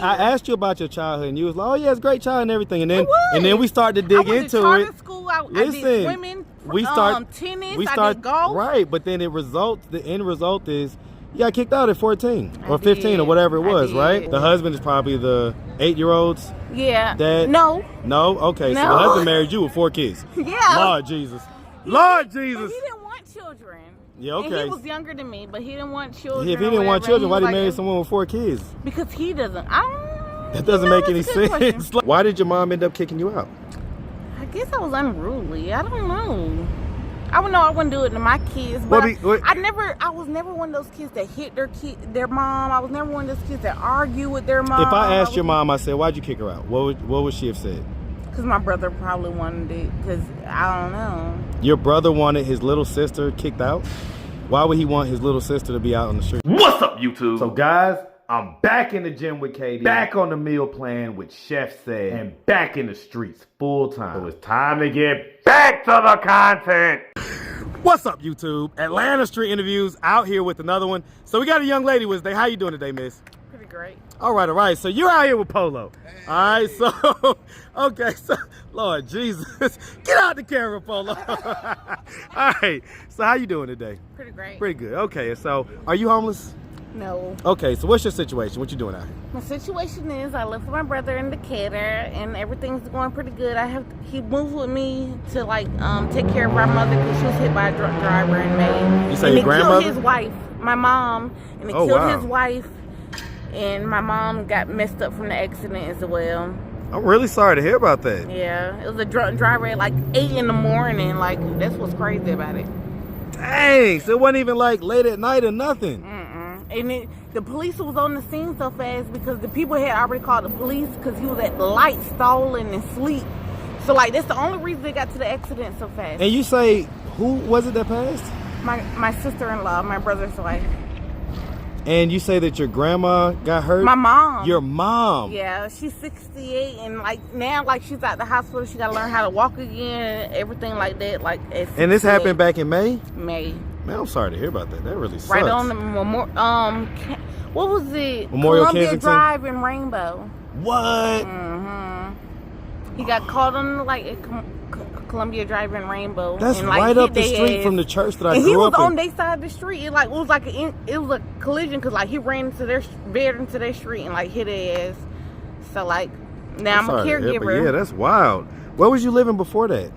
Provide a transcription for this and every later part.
I asked you about your childhood, and you was like, "Oh yeah, it's a great child and everything." And then we started to dig into it. School. I did swimming. Tennis. I did golf. Right, but then the end result is you got kicked out at 14 or 15 or whatever it was. Right. The husband is probably the 8-year-old's. Yeah. Dad. No. Okay. So the husband married you with 4 kids. Yeah. Lord Jesus. Lord Jesus. But he didn't want children. Yeah, okay. And he was younger than me, but he didn't want children. If he didn't want children, why did he marry someone with 4 kids? Because he doesn't. That doesn't make any sense. Why did your mom end up kicking you out? I guess I was unruly. I don't know. I wouldn't do it to my kids, but I was never one of those kids that hit their mom. I was never one of those kids that argue with their mom. If I asked your mom, I said, "Why'd you kick her out?" What would she have said? Because my brother probably wanted it. Because I don't know. Your brother wanted his little sister kicked out? Why would he want his little sister to be out on the street? What's up, YouTube? So guys, I'm back in the gym with Katie, back on the meal plan with Chef Said, and back in the streets full time. So it's time to get back to the content. What's up, YouTube? Atlanta Street Interviews out here with another one. So we got a young lady with us today. How you doing today, miss? Pretty great. All right. So you're out here with Polo. Hey. All right, so, okay, so, Lord Jesus, get out the camera, Polo. All right, so how you doing today? Pretty great. Pretty good. Okay, so are you homeless? No. Okay, so what's your situation? What you doing out here? My situation is I live with my brother in Decatur, and everything's going pretty good. He moved with me to take care of our mother because she was hit by a drunk driver in May. You say your grandmother? Killed his wife, my mom, and it killed his wife, and my mom got messed up from the accident as well. I'm really sorry to hear about that. Yeah, it was a drunk driver at 8 in the morning. That's what's crazy about it. Dang, so it wasn't even late at night or nothing. And the police was on the scene so fast because the people had already called the police because he was at the light stalling and sleep. So that's the only reason they got to the accident so fast. And you say, who was it that passed? My sister-in-law, my brother's wife. And you say that your grandma got hurt? My mom. Your mom? Yeah, she's 68 and now she's at the hospital. She got to learn how to walk again, everything like that. And this happened back in May? May. Man, I'm sorry to hear about that. That really sucks. Right on the what was it? Memorial Columbia Kensington? Drive in Rainbow. What? He got caught on the Columbia Drive in Rainbow. That's right up the street from the church that I grew up in. And he was on their side of the street. It was a collision because he ran into their street and hit their ass. So now I'm a caregiver. Yeah, that's wild. Where was you living before that?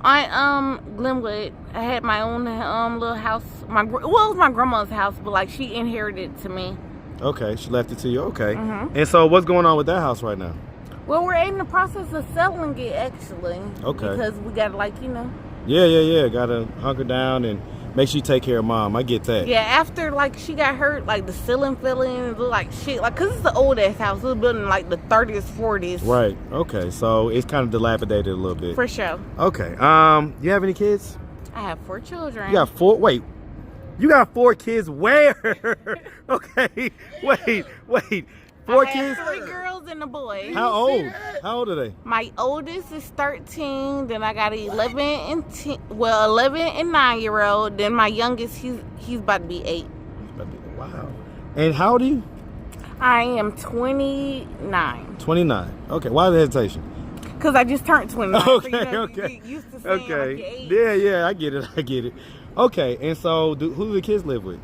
Glenwood. I had my own little house. It was my grandma's house, but she inherited it to me. Okay, she left it to you. Okay. And so what's going on with that house right now? Well, we're in the process of selling it actually. Okay. Because we gotta Yeah. Gotta hunker down and make sure you take care of mom. I get that. Yeah, after she got hurt, the ceiling fell in and looked like shit. Cause it's an old ass house. It was built in the 30s, 40s. Right. Okay. So it's kind of dilapidated a little bit. For sure. Okay. You have any kids? I have 4 children. You got 4? Wait. You got 4 kids where? Okay. Wait. 4 kids? 3 girls and a boy. How old? How old are they? My oldest is 13. Then I got 11 and 9-year-old. Then my youngest, he's about to be 8. Wow. And how old are you? I am 29. 29. Okay. Why the hesitation? Because I just turned 29. Okay. So, Okay. You used to saying your age. Yeah. I get it. Okay. And so, who do the kids live with?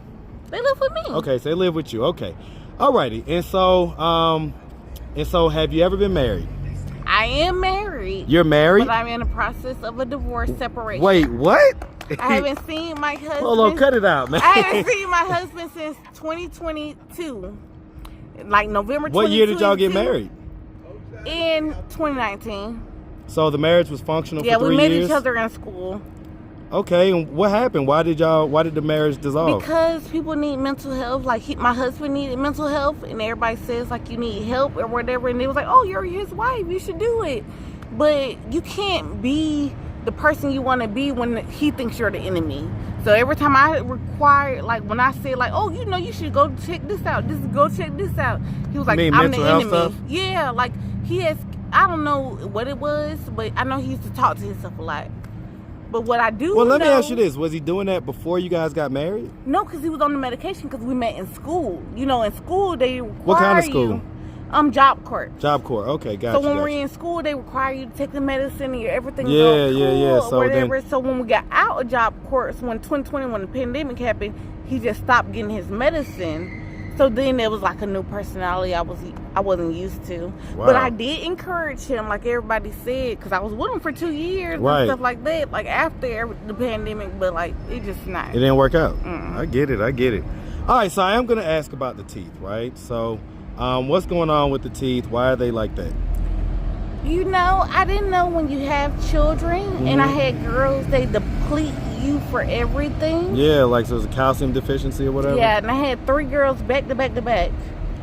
They live with me. Okay. So they live with you. Okay. Alrighty, and so have you ever been married? I am married. You're married? But I'm in the process of a divorce separation. Wait, what? I haven't seen my husband. Hold on, cut it out, man. I haven't seen my husband since 2022. November 2022. What year did y'all get married? In 2019. So the marriage was functional for 3 years? Yeah, we met each other in school. Okay, and what happened? Why did the marriage dissolve? Because people need mental health. My husband needed mental health, and everybody says you need help or whatever, and they was oh, you're his wife, you should do it. But you can't be the person you want to be when he thinks you're the enemy. So every time I require, when I say oh, you should go check this out, go check this out, he was I'm the enemy. Stuff? Yeah, he has, I don't know what it was, but I know he used to talk to himself a lot. But what I do let me ask you this. Was he doing that before you guys got married? No, because he was on the medication because we met in school. In school they require What kind of school? Job Corps. Job Corps. Okay, gotcha. So when we're in school, they require you to take the medicine and everything's Yeah, all cool yeah. or So whatever. then, So when we got out of Job Corps, when 2020, when the pandemic happened, he just stopped getting his medicine. So then it was like a new personality I wasn't used to. Wow. But I did encourage him, like everybody said, because I was with him for 2 years Right. and stuff like that, like after the pandemic. But like it just not. it didn't work out. Mm. I get it. All right, so I am going to ask about the teeth, right? So what's going on with the teeth? Why are they like that? You know, I didn't know when you have children and I had girls, they deplete you for everything. Yeah, like so there's a calcium deficiency or whatever? Yeah, and I had 3 girls back to back to back.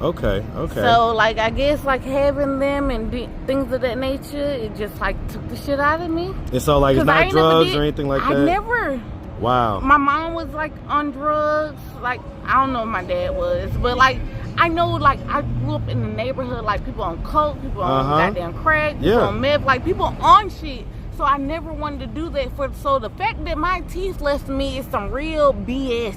Okay. So, like, I guess, like, having them and things of that nature, it just, like, took the shit out of me. And so, like, it's not drugs or anything like that? I never. Wow. My mom was, like, on drugs. Like, I don't know if my dad was. But, like, I know, like, I grew up in the neighborhood, like, people on coke, people on goddamn crack, people on meth, like, people on shit. So I never wanted to do that. So the fact that my teeth left me is some real BS.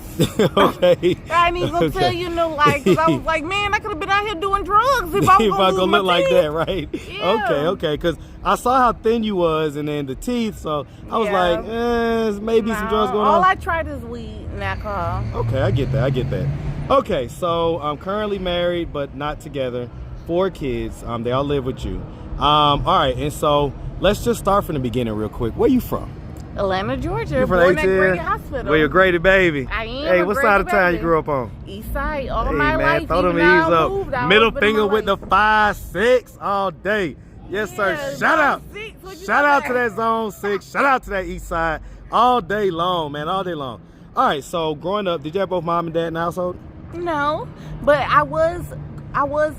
Okay. I ain't even gonna tell you, like, cause I was like, man, I could have been out here doing drugs if I was gonna look like that, right? Yeah. Okay. Because I saw how thin you was, and then the teeth. So I was like, maybe some drugs going on. All I tried is weed and alcohol. Okay, I get that. Okay, so I'm currently married, but not together. 4 kids. They all live with you. All right, and so let's just start from the beginning real quick. Where you from? Atlanta, Georgia. You from Born at ATL? Grady Hospital. Well, you're a Grady baby. I am. Hey, what side of town you baby. grew up on? East side. All Hey, my man, life. throw them even E's though I up. moved, I Middle always been in finger my with the life. 5-6 all day. Yes, sir. Yeah, Shout out. 5'6", what you Shout out to talking that zone 6. Shout out to that east side. All day long, man. All day long. All right, so growing up, did you have both mom and dad in the household? No, but I was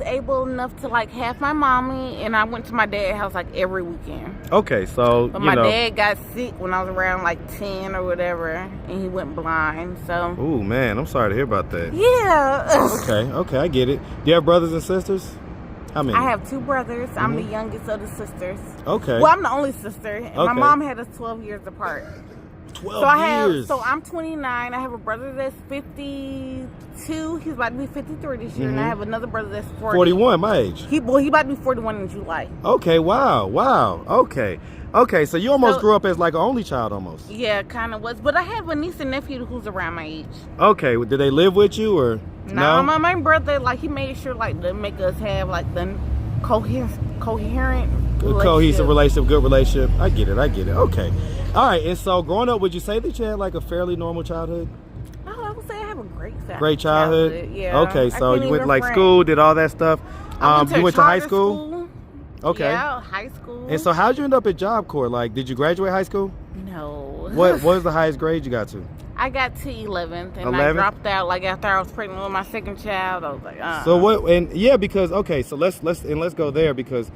able enough to like have my mommy, and I went to my dad's house like every weekend. Okay, so But my dad got sick when I was around like 10 or whatever, and he went blind. So. Ooh, man, I'm sorry to hear about that. Yeah. Okay, I get it. Do you have brothers and sisters? How many? I have 2 brothers. I'm the youngest of the sisters. Okay. Well, I'm the only sister, and my mom had us 12 years apart. 12 years. So I'm 29. I have a brother that's 52. He's about to be 53 this year, and I have another brother that's 40. 41, my age. He about to be 41 in July. Okay, wow. Okay, so you almost grew up as like an only child almost. Yeah, kind of was. But I have a niece and nephew who's around my age. Okay, did they live with you or no? My brother, like, he made sure like to make us have like the coherent cohesive relationship, good relationship. I get it. Okay. All right, and so growing up, would you say that you had like a fairly normal childhood? Oh, I would say I have a great childhood. Yeah. Okay, so you went like school, did all that stuff. You went to high school? Okay. Yeah, high school. And so how'd you end up at Job Corps? Like, did you graduate high school? No. What was the highest grade you got to? I got to 11th, and 11th? I dropped out like after I was pregnant with my second child. I was like, So what? And yeah, because okay, so let's go there because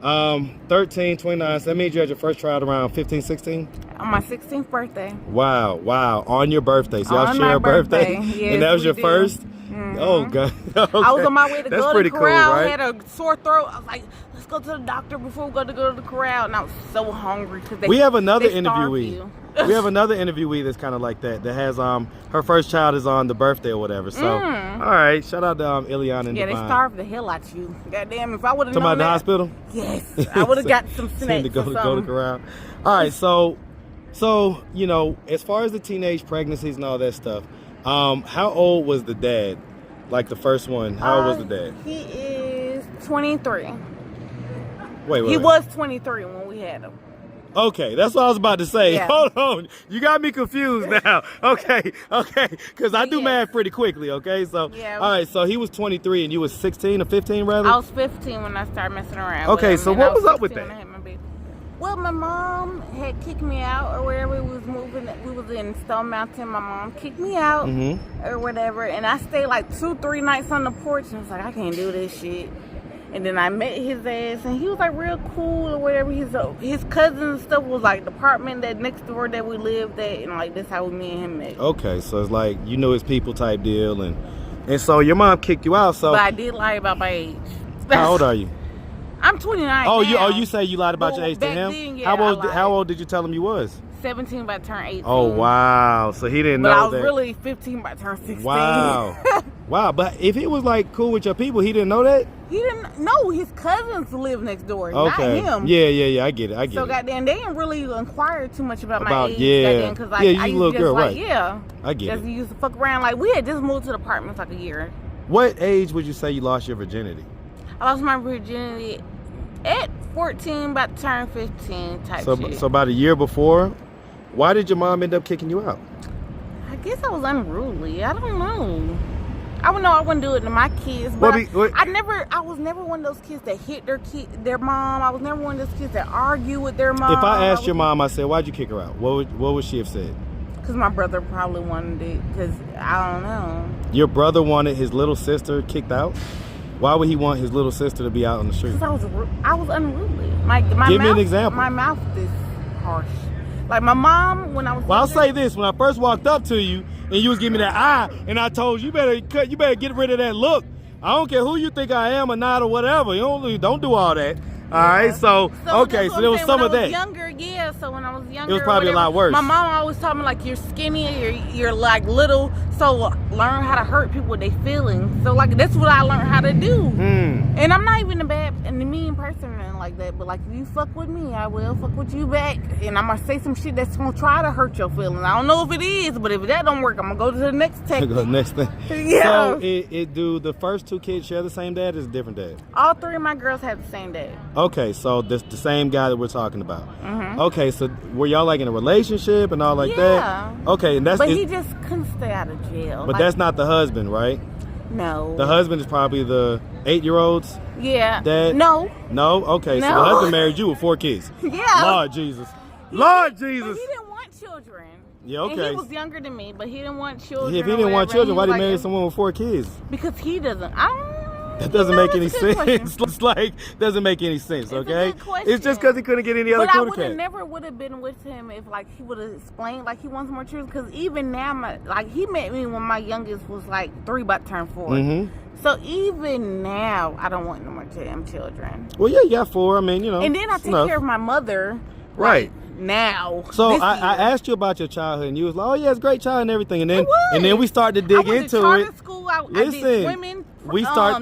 13, 29. So that means you had your first child around 15, 16? On my 16th birthday. Wow. On your birthday. So y'all share a birthday. Yes, and that was your first? Mm-hmm. Oh, God. Okay. I was on my way to go to the corral. Cool, right? I had a sore throat. I was like, let's go to the doctor before we go to the corral. And I was so hungry. We have another interviewee. We have another interviewee that's kind of like that has her first child is on the birthday or whatever. So all right, shout out to Ileana and Divine. They starved the hell out you. Goddamn, if I would have known about that, the hospital? Yes, I would have got some snacks to go or to the corral. All right, so you know, as far as the teenage pregnancies and all that stuff, how old was the dad? Like the first one, how old was the dad? He is 23. Wait. He was 23 when we had him. Okay, that's what I was about to say. Yeah. Hold on. You got me confused now. Okay. Because I do math pretty quickly, okay? So, yeah. All right, so he was 23 and you was 16 or 15 rather? I was 15 when I started messing around Okay, with him, so what was up with that? Well, my mom had kicked me out or wherever we was moving. We was in Stone Mountain. My mom kicked me out or whatever. And I stayed like 2-3 nights on the porch and I was like, I can't do this shit. And then I met his ass, and he was like real cool or whatever. His cousin and stuff was like the apartment that next door that we lived at, and like that's how me and him met. Okay, so it's like you know his people type deal, and so your mom kicked you out. So but I did lie about my age. How old are you? I'm 29. Oh, now. you say you lied about your age to him? Then, yeah, how old did you tell him you was? 17 by turn 18. Oh wow, so he didn't know that. But I was that. really 15 by turn 16. Wow. Wow, but if he was like cool with your people, he didn't know that? He didn't know his cousins live next door, Okay. not him. Yeah, I get it. So goddamn, they didn't really inquire too much about my age. Yeah. Goddamn, cause like, Yeah, you I a used little to just girl, like, right. yeah. I get Just it. used to fuck around. Like, we had just moved to the apartments like a year. What age would you say you lost your virginity? I lost my virginity at 14, about to turn 15 type shit. So about a year before. Why did your mom end up kicking you out? I guess I was unruly. I don't know. I would know I wouldn't do it to my kids, but I was never one of those kids that hit their mom. I was never one of those kids that argue with their mom. If I asked your mom, I said, why'd you kick her out? What would she have said? Because my brother probably wanted it, because I don't know. Your brother wanted his little sister kicked out? Why would he want his little sister to be out on the street? Because I was unruly. My Give me mouth, an example. My mouth is harsh. Like my mom, when I was Well, I'll say this. When I first walked up to you and you was giving me that eye, and I told you, you better get rid of that look. I don't care who you think I am or not or whatever. You don't do all that. All right, so okay, so there was some of that. When I was younger, yeah. So when I was younger, it was probably a lot worse. My mom always told me like, you're skinny, you're like little, so learn how to hurt people with their feelings. So like that's what I learned how to do. And I'm not even a bad and a mean person or anything like that. But like if you fuck with me, I will fuck with you back, and I'm gonna say some shit that's gonna try to hurt your feelings. I don't know if it is, but if that don't work, I'm gonna go to the next tactic. Go to the next thing. Yeah. So do the first two kids share the same dad? Or is it a different dad? All three of my girls have the same dad. Okay, so this the same guy that we're talking about. Okay, so were y'all like in a relationship and all like that? Okay, and but he just couldn't stay out of jail. But that's not the husband, right? No. The husband is probably the 8-year-old's dad? No. No? Okay, so the husband married you with 4 kids. Yeah. Lord Jesus. Lord Jesus. But he didn't want children. Yeah, okay. And he was younger than me, but he didn't want children. If he didn't want children, why did he marry someone with 4 kids? Because he doesn't. That doesn't make any sense. It's like, doesn't make any sense, okay? It's just because he couldn't get any other cootie cat. But I never would have been with him if, like, he would have explained, like, he wants more children. Because even now, he met me when my youngest was, like, 3, about to turn 4. So even now, I don't want no more damn children. Well, yeah, you got 4. I mean, you know. And then I take care of my mother. Right. Now. So I asked you about your childhood, and you was like, "Oh yeah, it's a great child and everything." And then we started to dig into it. I went to school. I did swimming.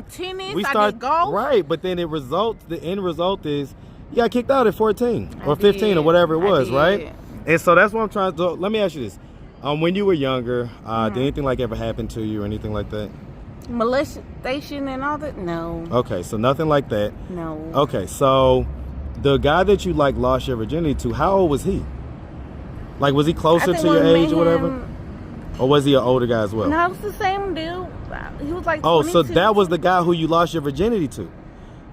Tennis. I did golf. Right, but then the end result is you got kicked out at 14 or 15 or whatever it was, right? And so that's what I'm trying to. Let me ask you this: when you were younger, did anything like ever happen to you or anything like that? Molestation and all that? No. Okay, so nothing like that. No. Okay, so. The guy that you like lost your virginity to, how old was he? Like, was he closer to your age or whatever? Or was he an older guy as well? No, it was the same dude. He was like 22. Oh, so that was the guy who you lost your virginity to.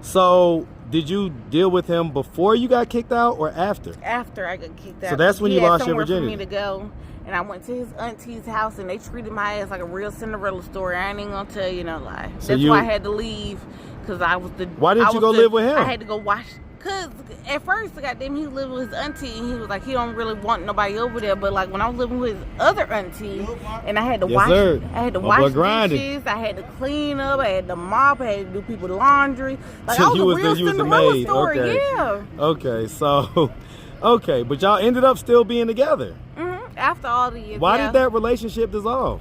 So, did you deal with him before you got kicked out or after? After I got kicked out. So that's when you lost your virginity. For me to go. And I went to his auntie's house, and they treated my ass like a real Cinderella story. I ain't even gonna tell you no lie. So that's why I had to leave, because I was the. Why didn't you go live with him? I had to go watch. Cause at first, goddamn, he lived with his auntie, and he was like, he don't really want nobody over there. But like when I was living with his other auntie, and I had to wash dishes, I had to clean up, I had to mop, I had to do people's laundry. Like I was a real Cinderella story, yeah. Okay, so, but y'all ended up still being together. After all the years. Why did that relationship dissolve?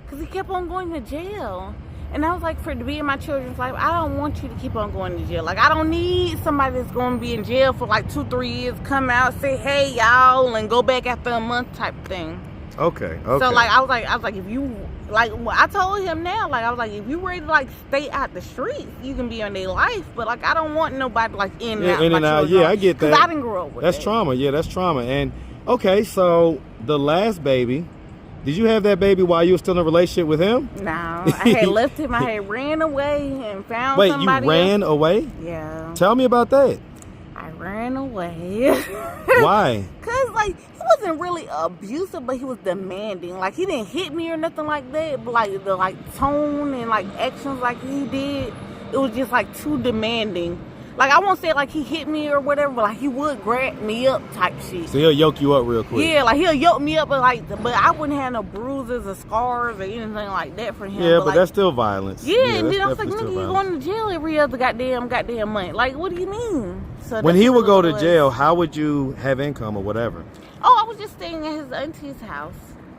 Cause he kept on going to jail. And I was like, to be in my children's life, I don't want you to keep on going to jail. Like, I don't need somebody that's going to be in jail for like 2-3 years, come out, say, hey, y'all, and go back after a month type thing. Okay. So, like, I was like, if you, like, I told him now, like, I was like, if you ready to, like, stay out the streets, you can be in their life. But, like, I don't want nobody, like, in and out. Yeah, I get that. Because I didn't grow up with that. That's trauma. Yeah, that's trauma. And, okay, so the last baby, did you have that baby while you were still in a relationship with him? No, I had left him. I had ran away and found somebody. Wait, you ran away? Yeah. Tell me about that. I ran away. Why? Because, like, he wasn't really abusive, but he was demanding. Like, he didn't hit me or nothing like that, but, like, the, like, tone and, like, actions like he did, it was just, like, too demanding. Like, I won't say, like, he hit me or whatever, but, like, he would grab me up type shit. So he'll yoke you up real quick. Yeah, like, he'll yoke me up, but I wouldn't have no bruises or scars or anything like that for him. Yeah, but like, that's still violence. Yeah, and then I was like, nigga, you going to jail every other goddamn month. Like, what do you mean? So when he would go to jail, how would you have income or whatever? Oh, I was just staying at his auntie's house.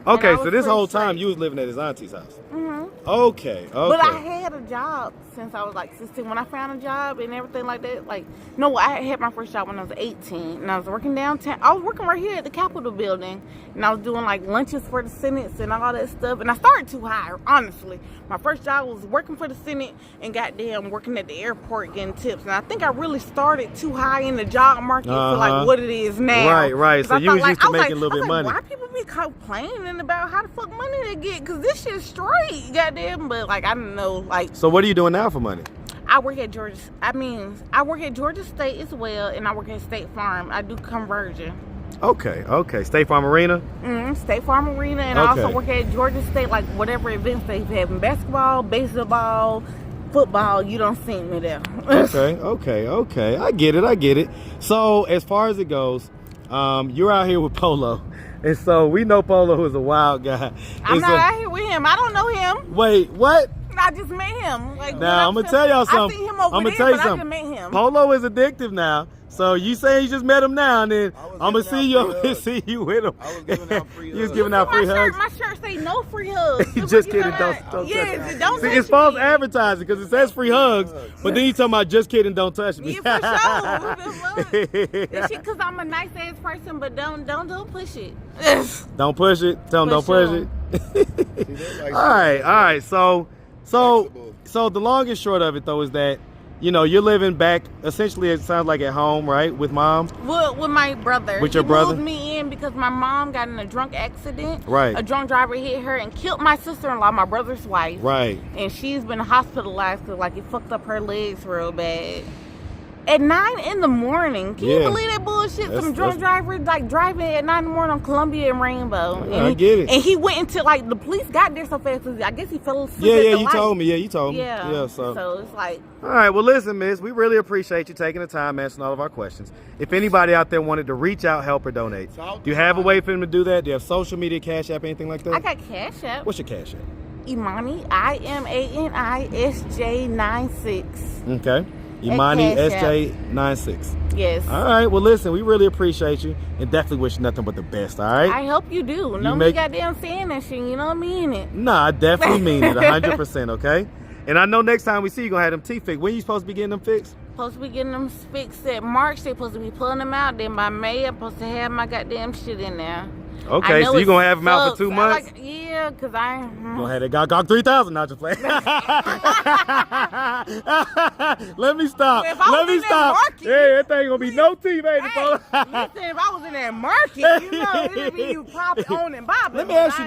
Okay, I so was this pretty whole time straight. you was living at his auntie's house. Mhm. Okay. But I had a job since I was like 16. When I found a job and everything like that, like, no, I had my first job when I was 18. And I was working downtown. I was working right here at the Capitol building. And I was doing like lunches for the Senate and all that stuff. And I started too high, honestly. My first job was working for the Senate and goddamn working at the airport getting tips. And I think I really started too high in the job market for like what it is now. Right. So you was used to making a little bit of money. Why people be complaining about how the fuck money they get? Because this shit's straight, goddamn. But like, I don't know, like. So what are you doing now for money? I work at Georgia State as well, and I work at State Farm. I do conversion. Okay. State Farm Arena? State Farm Arena, and I also work at Georgia State, like whatever events they have in basketball, baseball, football, you don't see me there. Okay. I get it. So as far as it goes, you're out here with Polo. And so we know Polo is a wild guy. I'm not out here with him. I don't know him. Wait, what? I just met him. Like, now I'm gonna tell y'all something. I see him over I'm gonna there, tell you but something. I just met him. Polo is addictive now. So you say you just met him now, and then I'm gonna see you with him. I was giving out free hugs. You was giving out free hugs. My shirt say no free hugs. You just kidding, don't touch me. Yes, don't See, touch it's false me. advertising because it says free hugs, but then you talking about just kidding, don't touch me. Yeah, for sure. This shit, cause I'm a nice ass person, but don't push it. Don't push it. Tell them don't push it. All right. So the long and short of it though is that, you know, you're living back, essentially it sounds like at home, right? With mom? With my brother. With your brother? He moved me in because my mom got in a drunk accident. Right. A drunk driver hit her and killed my sister-in-law, my brother's wife. Right. And she's been hospitalized because, like, it fucked up her legs real bad. At 9 in the morning. Can you believe that bullshit? Some drunk driver, like, driving at 9 in the morning on Columbia and Rainbow. Yeah, I get it. And he went into, like, the police got there so fast. I guess he fell asleep Yeah, at the you light. told me. Yeah, you told me. Yeah. So it's like... All right, well, listen, miss, we really appreciate you taking the time answering all of our questions. If anybody out there wanted to reach out, help, or donate, do you have a way for them to do that? Do you have social media, Cash App, anything like that? I got Cash App. What's your Cash App? Imani, IMANISJ96. Okay. Imani Cash App. SJ96. Yes. All right, well, listen, we really appreciate you and definitely wish you nothing but the best, all right? I hope you do. No me goddamn saying that shit, you know what I mean? It. Nah, I definitely mean it, 100%, okay? And I know next time we see you going to have them teeth fixed. When you supposed to be getting them fixed? Supposed to be getting them fixed at March. They supposed to be pulling them out. Then by May, I'm supposed to have my goddamn shit in there. Okay, so you going to have them out for 2 months? Yeah, because I... You going to have that Gog 3000, not just play. Let me stop. Let me stop. Market, yeah, that thing going to be no teeth, baby. Hey, listen, if I was in that market, you know, it would be you probably owning Bob. Let me ask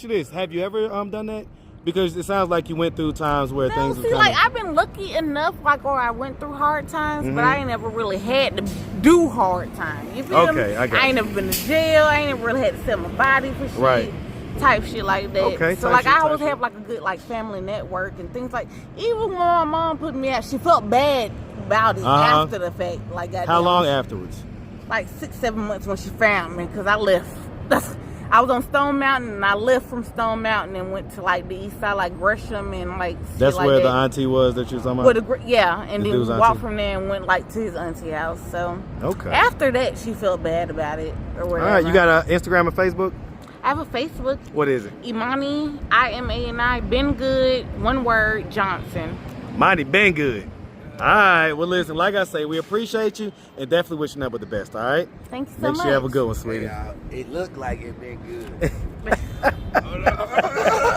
you this. Have you ever done that? Because it sounds like you went through times where things were like I've been lucky enough, like, or I went through hard times, but I ain't never really had to do hard times. You feel me? I got I ain't never been to jail. I ain't never really had to sell my body for shit. Right. Type shit like that. Okay, so like I always have like a good like family network and things like. Even when my mom put me out, she felt bad about it after the fact. Like how long afterwards? Like 6-7 months when she found me, because I left. I was on Stone Mountain and I left from Stone Mountain and went to like the east side, like Gresham and like. That's like where that. the auntie was that you was talking about? And then walked from there and went like to his auntie house. So after that, she felt bad about it or whatever. All right, you got an Instagram and Facebook? I have a Facebook. What is it? Imani, IMANI, Been Good, one word, Johnson. Imani, been good. All right, well, listen, like I say, we appreciate you and definitely wish you nothing but the best, all right? Thank you so Make much. sure you have a good one, sweetie. It looked like it been good.